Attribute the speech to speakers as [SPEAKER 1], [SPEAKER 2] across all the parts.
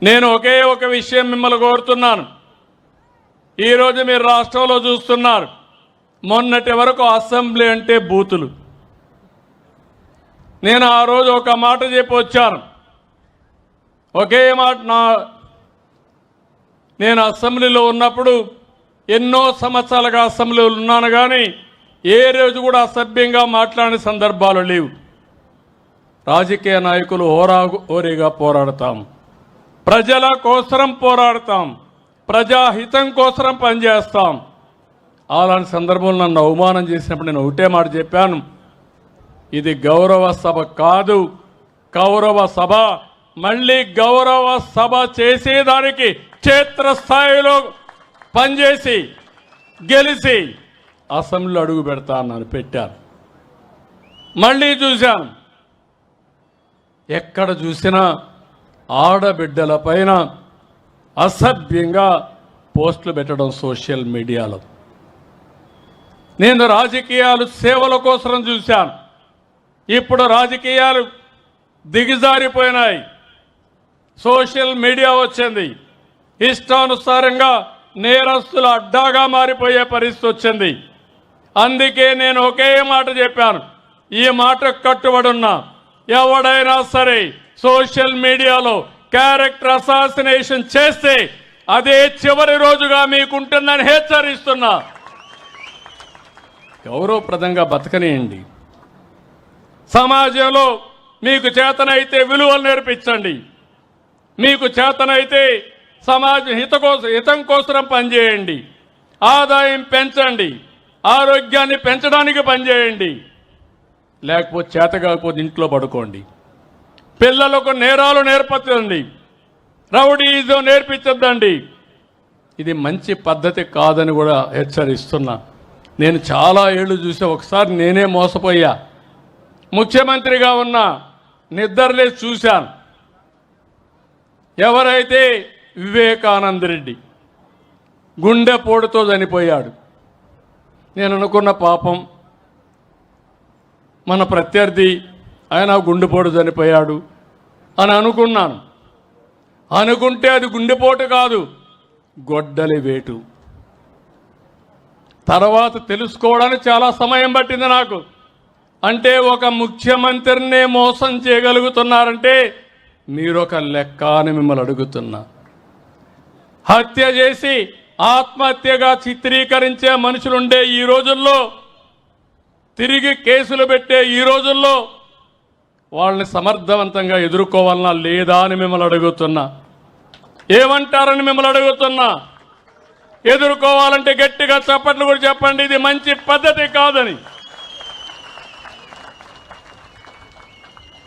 [SPEAKER 1] నేను ఒకే ఒక విషయం మిమ్మల్ని కోరుతున్నాను. ఈరోజు మీరు రాష్ట్రంలో చూస్తున్నారు, మొన్నటి వరకు అసెంబ్లీ అంటే బూతులు. నేను ఆ రోజు ఒక మాట చెప్పి వచ్చాను. ఒకే మాట, నేను అసెంబ్లీలో ఉన్నప్పుడు ఎన్నో సంవత్సరాలుగా అసెంబ్లీలో ఉన్నాను, కానీ ఏ రోజు కూడా అసభ్యంగా మాట్లాడిన సందర్భాలు లేవు. రాజకీయ నాయకులు హోరాగా పోరాడతాం, ప్రజల కోసరం పోరాడతాం, ప్రజాహితం కోసరం పనిచేస్తాం. అలాంటి సందర్భంలో నన్ను అవమానం చేసినప్పుడు నేను ఒకటే మాట చెప్పాను, ఇది గౌరవ సభ కాదు, కౌరవ సభ. మళ్ళీ గౌరవ సభ చేసేదానికి క్షేత్రస్థాయిలో పనిచేసి గెలిచి అసెంబ్లీలో అడుగు పెడతా అన్నాను, పెట్టాను. మళ్ళీ చూశాను, ఎక్కడ చూసినా ఆడబిడ్డల పైన అసభ్యంగా పోస్టులు పెట్టడం సోషల్ మీడియాలో. నేను రాజకీయాలు సేవల కోసం చూశాను. ఇప్పుడు రాజకీయాలు దిగజారిపోయినాయి, సోషల్ మీడియా వచ్చింది, ఇష్టానుసారంగా నేరస్తుల అడ్డాగా మారిపోయే పరిస్థితి వచ్చింది. అందుకే నేను ఒకే మాట చెప్పాను, ఈ మాట కట్టుబడి ఉన్నా. ఎవడైనా సరే సోషల్ మీడియాలో క్యారెక్టర్ అసాసినేషన్ చేస్తే అదే చివరి రోజుగా మీకుంటుందని హెచ్చరిస్తున్నా. గౌరవప్రదంగా బతకనియండి, సమాజంలో మీకు చేతనైతే విలువలు నేర్పించండి, మీకు చేతనైతే సమాజ హితం కోసం పనిచేయండి, ఆదాయం పెంచండి, ఆరోగ్యాన్ని పెంచడానికి పనిచేయండి. లేకపోతే చేత కాకపోతే ఇంట్లో పడుకోండి. పిల్లలకు నేరాలు నేర్పించండి, రౌడీజం నేర్పించద్దండి. ఇది మంచి పద్ధతి కాదని కూడా హెచ్చరిస్తున్నా. నేను చాలా ఏళ్ళు చూసా, ఒకసారి నేనే మోసపోయా. ముఖ్యమంత్రిగా ఉన్న నిద్రలేసి చూశాను. ఎవరైతే వివేకానంద రెడ్డి గుండెపోటుతో చనిపోయాడు, నేను అనుకున్న పాపం మన ప్రత్యర్థి ఆయన గుండెపోటు చనిపోయాడు అని అనుకున్నాను. అనుకుంటే అది గుండెపోటు కాదు, గొడ్డలి వేటు. తర్వాత తెలుసుకోవడానికి చాలా సమయం పట్టింది నాకు. అంటే ఒక ముఖ్యమంత్రినే మోసం చేయగలుగుతున్నారంటే మీరొక లెక్క అని మిమ్మల్ని అడుగుతున్నా. హత్య చేసి ఆత్మహత్యగా చిత్రీకరించే మనుషులుండే ఈ రోజుల్లో, తిరిగి కేసులు పెట్టే ఈ రోజుల్లో వాళ్ళని సమర్థవంతంగా ఎదుర్కోవాలన్నా లేదా అని మిమ్మల్ని అడుగుతున్నా. ఏమంటారని మిమ్మల్ని అడుగుతున్నా. ఎదుర్కోవాలంటే గట్టిగా చప్పట్లు కూడా చెప్పండి, ఇది మంచి పద్ధతి కాదని.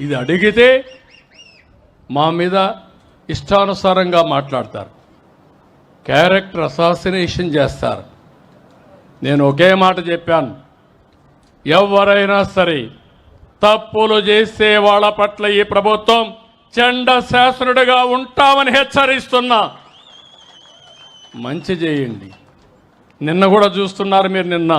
[SPEAKER 1] ఇది అడిగితే మా మీద ఇష్టానుసారంగా మాట్లాడతారు, క్యారెక్టర్ అసాసినేషన్ చేస్తారు. నేను ఒకే మాట చెప్పాను, ఎవరైనా సరే తప్పులు చేసే వాళ్ళ పట్ల ఈ ప్రభుత్వం చండ శాసనుడిగా ఉంటామని హెచ్చరిస్తున్నా. మంచి చేయండి. నిన్న కూడా చూస్తున్నారు మీరు, నిన్న